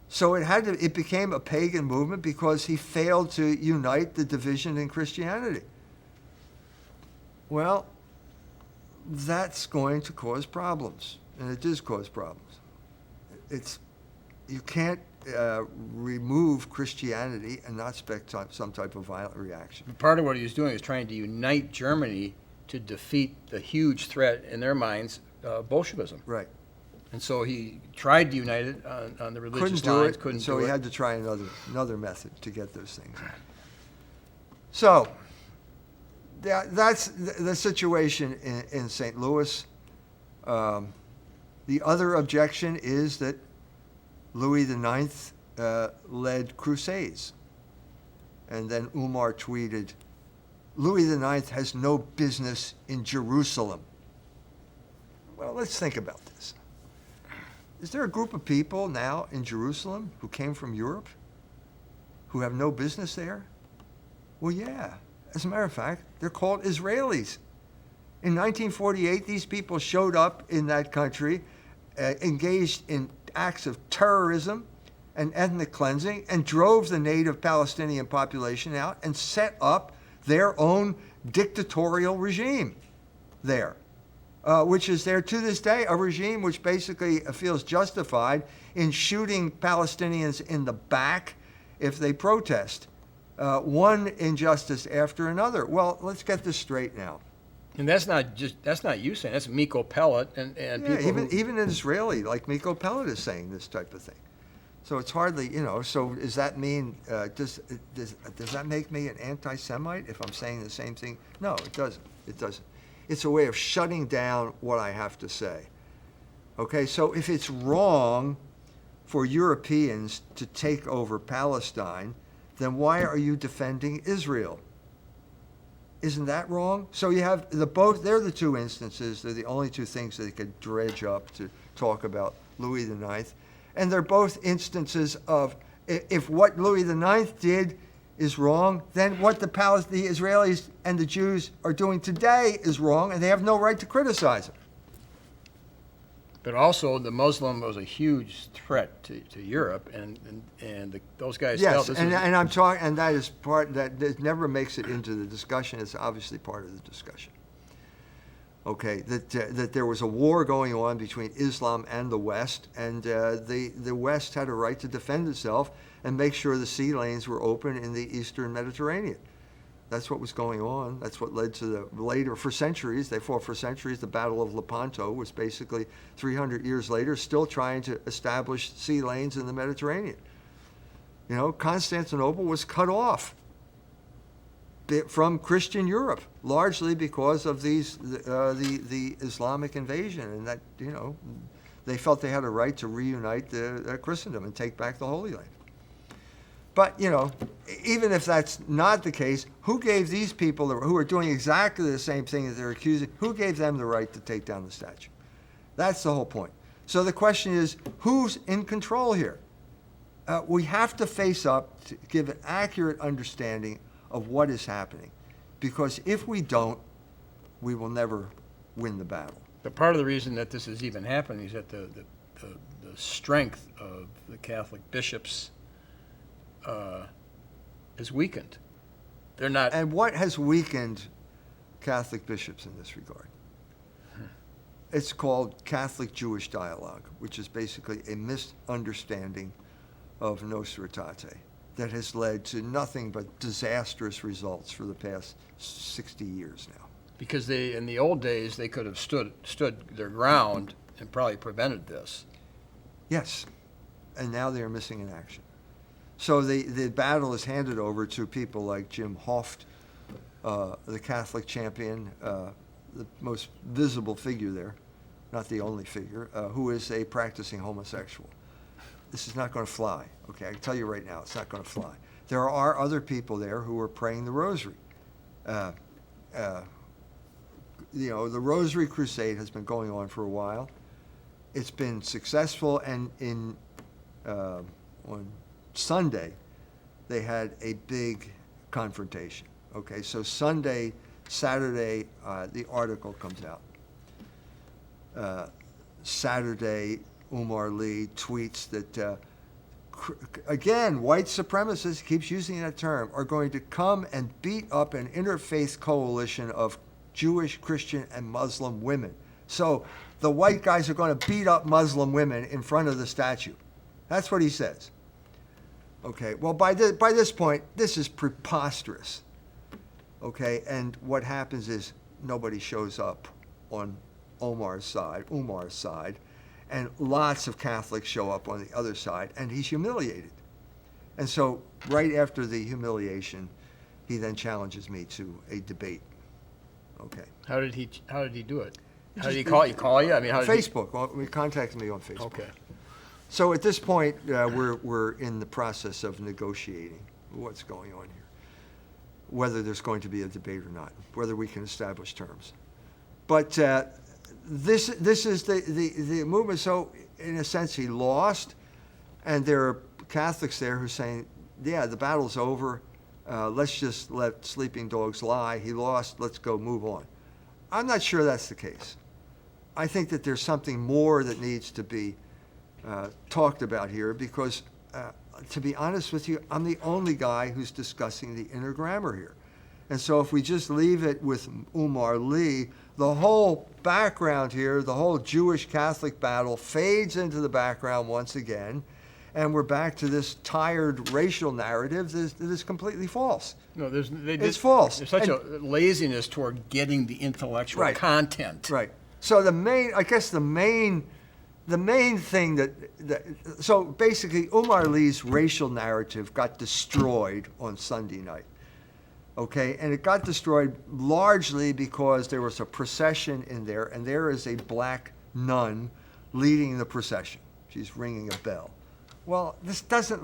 So it became a pagan movement because he failed to unite the division in Christianity. Well, that's going to cause problems, and it does cause problems. You can't remove Christianity and not expect some type of violent reaction. Part of what he was doing is trying to unite Germany to defeat the huge threat in their minds, Bolshevism. Right. And so he tried to unite it on the religious lines. Couldn't do it. So he had to try another method to get those things. So that's the situation in St. Louis. The other objection is that Louis IX led crusades. And then Umar tweeted, Louis IX has no business in Jerusalem. Well, let's think about this. Is there a group of people now in Jerusalem who came from Europe who have no business there? Well, yeah. As a matter of fact, they're called Israelis. In 1948, these people showed up in that country, engaged in acts of terrorism and ethnic cleansing, and drove the native Palestinian population out and set up their own dictatorial regime there. Which is there to this day, a regime which basically feels justified in shooting Palestinians in the back if they protest. One injustice after another. Well, let's get this straight now. And that's not you saying, that's Miko Pellet and people even an Israeli like Miko Pellet is saying this type of thing. So it's hardly, so does that mean, does that make me an anti-Semite if I'm saying the same thing? No, it doesn't. It doesn't. It's a way of shutting down what I have to say. Okay, so if it's wrong for Europeans to take over Palestine, then why are you defending Israel? Isn't that wrong? So you have they're the two instances, they're the only two things that they could dredge up to talk about Louis IX. And they're both instances of, if what Louis IX did is wrong, then what the Israelis and the Jews are doing today is wrong, and they have no right to criticize it. But also, the Muslim was a huge threat to Europe, and those guys Yes, felt this and was, I'm talking, and that is part that never makes it into the discussion. It's obviously part of the discussion. Okay, that there was a war going on between Islam and the West, and the West had a right to defend itself and make sure the sea lanes were open in the Eastern Mediterranean. That's what was going on. That's what led to the later, for centuries, they fought for centuries. The Battle of Lepanto was basically 300 years later, still trying to establish sea lanes in the Mediterranean. You know, Constantinople was cut off from Christian Europe, largely because of the Islamic invasion, and that, you know, they felt they had a right to reunite the Christendom and take back the Holy Land. But, you know, even if that's not the case, who gave these people who are doing exactly the same thing that they're accusing, who gave them the right to take down the statue? That's the whole point. So the question is, who's in control here? We have to face up to give an accurate understanding of what is happening. Because if we don't, we will never win the battle. but part of the reason that this is even happening is that the strength of the Catholic bishops is weakened. They're not. And what has weakened Catholic bishops in this regard? It's called Catholic-Jewish dialogue, which is basically a misunderstanding of Nostra Aetate that has led to nothing but disastrous results for the past 60 years now. Because in the old days, they could have stood their ground and probably prevented this. Yes, and now they are missing in action. So the battle is handed over to people like Jim Hoft, the Catholic champion, the most visible figure there, not the only figure, who is a practicing homosexual. This is not going to fly. Okay, I can tell you right now, it's not going to fly. There are other people there who are praying the rosary. You know, the Rosary Crusade has been going on for a while. It's been successful, and on Sunday, they had a big confrontation. Okay, so Saturday, the article comes out. Saturday, Umar Lee tweets that, again, white supremacists, keeps using that term, are going to come and beat up an interfaith coalition of Jewish, Christian, and Muslim women. So the white guys are going to beat up Muslim women in front of the statue. That's what he says. Okay, well, by this point, this is preposterous. Okay, and what happens is nobody shows up on Umar's side, and lots of Catholics show up on the other side, and he's humiliated. And so right after the humiliation, he then challenges me to a debate. Okay. How did he do it? How did he just- call you? I mean, how did Facebook. Well, he contacted me on Facebook. Okay. So at this point, we're in the process of negotiating what's going on here, whether there's going to be a debate or not, whether we can establish terms. But this is the movement. So in a sense, he lost, and there are Catholics there who are saying, yeah, the battle's over. Let's just let sleeping dogs lie. He lost. Let's go move on. I'm not sure that's the case. I think that there's something more that needs to be talked about here because, to be honest with you, I'm the only guy who's discussing the inner grammar here. And so if we just leave it with Umar Lee, the whole background here, the whole Jewish-Catholic battle fades into the background once again, and we're back to this tired racial narrative that is completely false. No, It's false. There's such a laziness toward getting the intellectual Right. content. Right. So the main thing so basically Umar Lee's racial narrative got destroyed on Sunday night. Okay, and it got destroyed largely because there was a procession in there, and there is a black nun leading the procession. She's ringing a bell. Well, she doesn't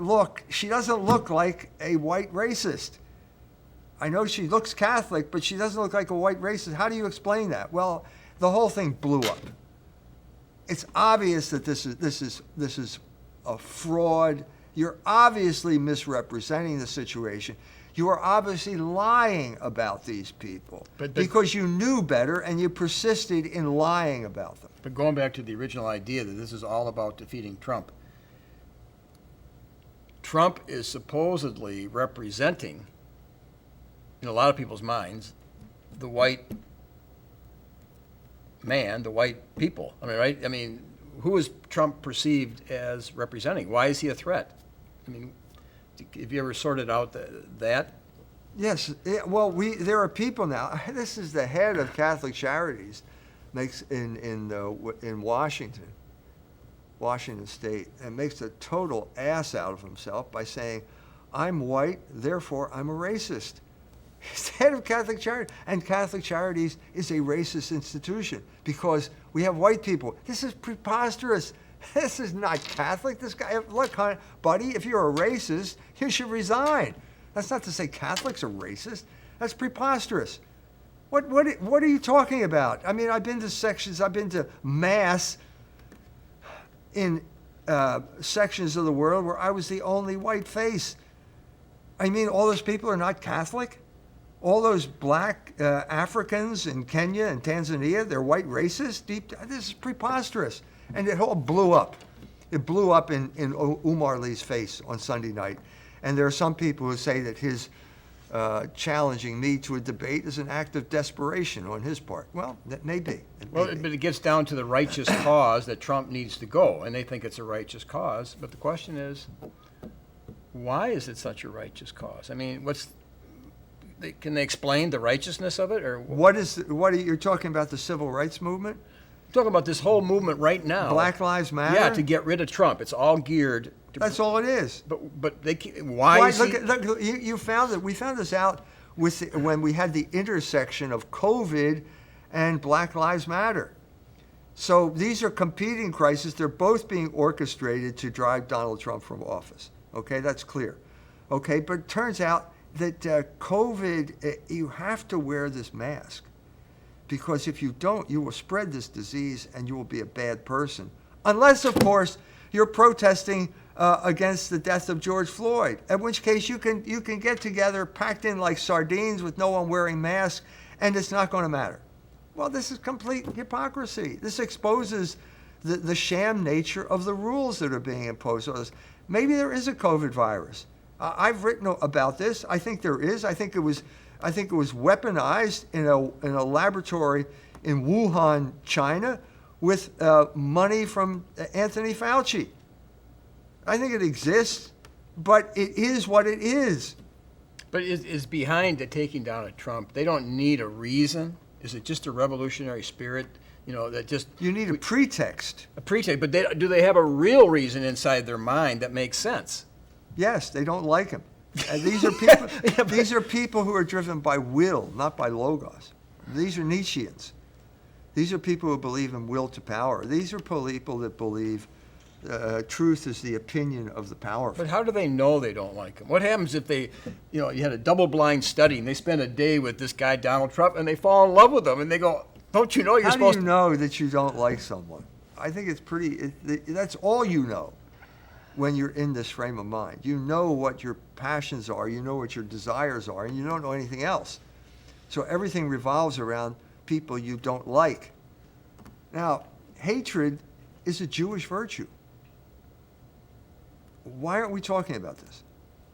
look like a white racist. I know she looks Catholic, but she doesn't look like a white racist. How do you explain that? Well, the whole thing blew up. It's obvious that this is a fraud. You're obviously misrepresenting the situation. You are obviously lying about these people But because you knew better and you persisted in lying about them. But going back to the original idea that this is all about defeating Trump, Trump is supposedly representing, in a lot of people's minds, the white man, the white people. I mean, right? I mean, who is Trump perceived as representing? Why is he a threat? I mean, have you ever sorted out that? Yes. Well, there are people now. This is the head of Catholic Charities, makes in Washington State, and makes a total ass out of himself by saying, "I'm white, therefore I'm a racist." He's the head of Catholic Charities, and Catholic Charities is a racist institution because we have white people. This is preposterous. This is not Catholic. This guy, look, buddy, if you're a racist, you should resign. That's not to say Catholics are racist. That's preposterous. What are you talking about? I mean, I've been to Mass in sections of the world where I was the only white face. I mean, all those people are not Catholic? All those black Africans in Kenya and Tanzania, they're white racists? This is preposterous. And it all blew up. It blew up in Umar Lee's face on Sunday night. And there are some people who say that his challenging me to a debate is an act of desperation on his part. Well, that may be. But it gets down to the righteous cause that Trump needs to go, and they think it's a righteous cause. But the question is, why is it such a righteous cause? I mean, can they explain the righteousness of it, or what are you talking about? The civil rights movement? I'm talking about this whole movement right now. Black Lives Matter. Yeah, to get rid of Trump. It's all geared. That's all it is. But why is look, you found that we found this out when we had the intersection of COVID and Black Lives Matter. So these are competing crises. They're both being orchestrated to drive Donald Trump from office. Okay, that's clear. Okay, but it turns out that COVID, you have to wear this mask, because if you don't, you will spread this disease and you will be a bad person. Unless, of course, you're protesting against the death of George Floyd, in which case you can get together packed in like sardines with no one wearing masks, and it's not going to matter. Well, this is complete hypocrisy. This exposes the sham nature of the rules that are being imposed on us. Maybe there is a COVID virus. I've written about this. I think there is. I think it was weaponized in a laboratory in Wuhan, China, with money from Anthony Fauci. I think it exists, but it is what it is. But is behind the taking down of Trump? They don't need a reason. Is it just a revolutionary spirit? That just you need a pretext. A pretext, but do they have a real reason inside their mind that makes sense? Yes, they don't like him. And these are people. These are people who are driven by will, not by logos. These are Nietzscheans. These are people who believe in will to power. These are people that believe truth is the opinion of the powerful. But how do they know they don't like him? What happens if they, you had a double-blind study and they spend a day with this guy Donald Trump and they fall in love with him and they go, "Don't you know you're supposed to?" How do you know that you don't like someone? I think it's that's all you know. When you're in this frame of mind, you know what your passions are, you know what your desires are, and you don't know anything else. So everything revolves around people you don't like. Now, hatred is a Jewish virtue. Why aren't we talking about this?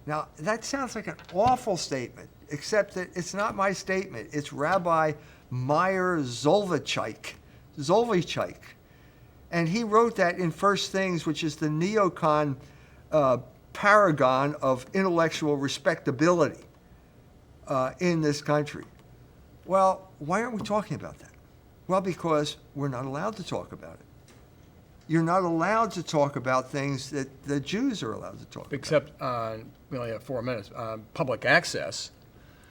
Now, that sounds like an awful statement, except that it's not my statement. It's Rabbi Meir Zolvichik. And he wrote that in First Things, which is the neocon paragon of intellectual respectability in this country. Well, why aren't we talking about that? Well, because we're not allowed to talk about it. You're not allowed to talk about things that the Jews are allowed to talk about. Except, we only have 4 minutes, public access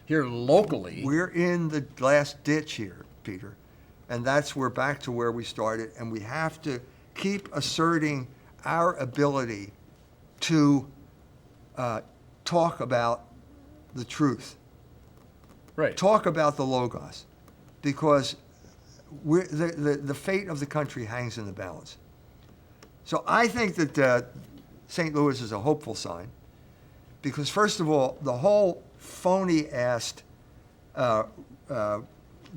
here locally. We're in the last ditch here, Peter. And we're back to where we started, and we have to keep asserting our ability to talk about the truth. Right. Talk about the Logos, because the fate of the country hangs in the balance. So I think that St. Louis is a hopeful sign, because first of all, the whole phony-assed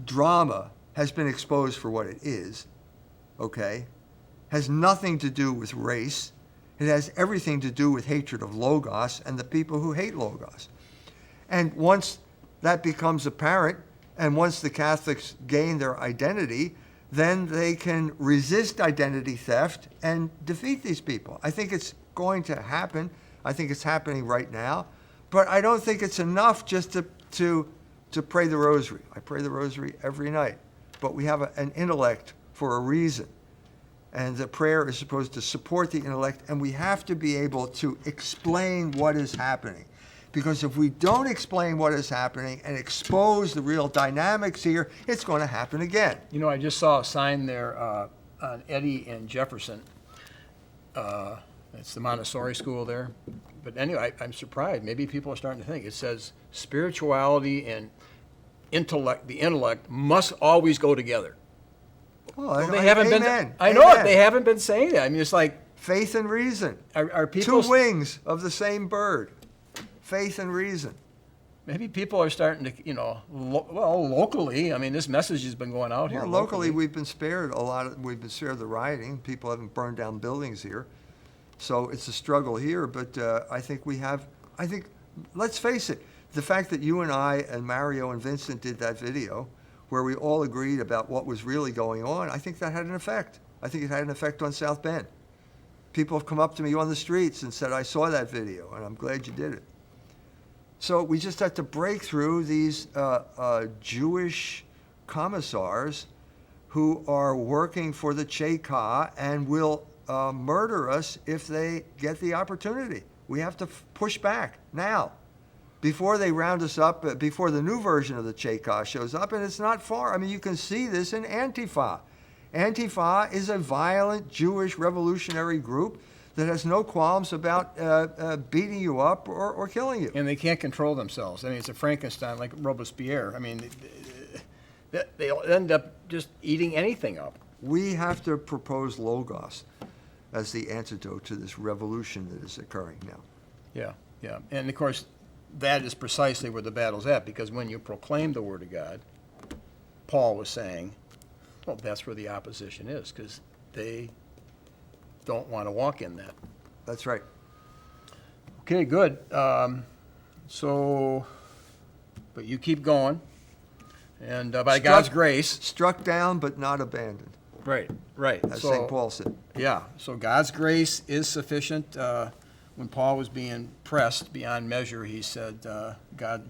drama has been exposed for what it is. okay, has nothing to do with race. It has everything to do with hatred of Logos and the people who hate Logos. And once that becomes apparent, and once the Catholics gain their identity, then they can resist identity theft and defeat these people. I think it's going to happen. I think it's happening right now. But I don't think it's enough just to pray the rosary. I pray the rosary every night. But we have an intellect for a reason. And the prayer is supposed to support the intellect, and we have to be able to explain what is happening. Because if we don't explain what is happening and expose the real dynamics here, it's going to happen again. You know, I just saw a sign there on Eddy and Jefferson. It's the Montessori school there. But anyway, I'm surprised. Maybe people are starting to think. It says spirituality and intellect, the intellect must always go together. Well, They haven't been. amen. I know it. Amen. They haven't been saying that. I mean, it's like Faith and reason. are people Two wings of the same bird. Faith and reason. maybe people are starting to, locally. I mean, this message has been going out here. Well, locally, we've been spared we've been spared the rioting. People haven't burned down buildings here. So it's a struggle here, but I think let's face it, the fact that you and I and Mario and Vincent did that video where we all agreed about what was really going on, I think that had an effect. I think it had an effect on South Bend. People have come up to me on the streets and said, I saw that video, and I'm glad you did it. So we just have to break through these Jewish commissars who are working for the Cheka and will murder us if they get the opportunity. We have to push back now, before they round us up, before the new version of the Cheka shows up, and it's not far. I mean, you can see this in Antifa. Antifa is a violent Jewish revolutionary group that has no qualms about beating you up or killing you. And they can't control themselves. I mean, it's a Frankenstein like Robespierre. I mean, they'll end up just eating anything up. We have to propose Logos as the antidote to this revolution that is occurring now. Yeah, yeah. And of course, that is precisely where the battle's at, because when you proclaim the Word of God, Paul was saying, well, that's where the opposition is, because they don't want to walk in that. That's right. Okay, good. But you keep going, and by God's grace. Struck down but not abandoned, Right, right. as St. Paul said. Yeah, so God's grace is sufficient. When Paul was being pressed beyond measure, he said,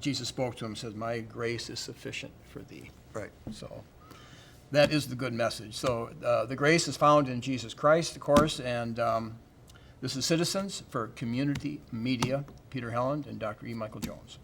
Jesus spoke to him and said, my grace is sufficient for thee. Right. So that is the good message. So the grace is found in Jesus Christ, of course, and this is Citizens for Community Media, Peter Helland and Dr. E. Michael Jones.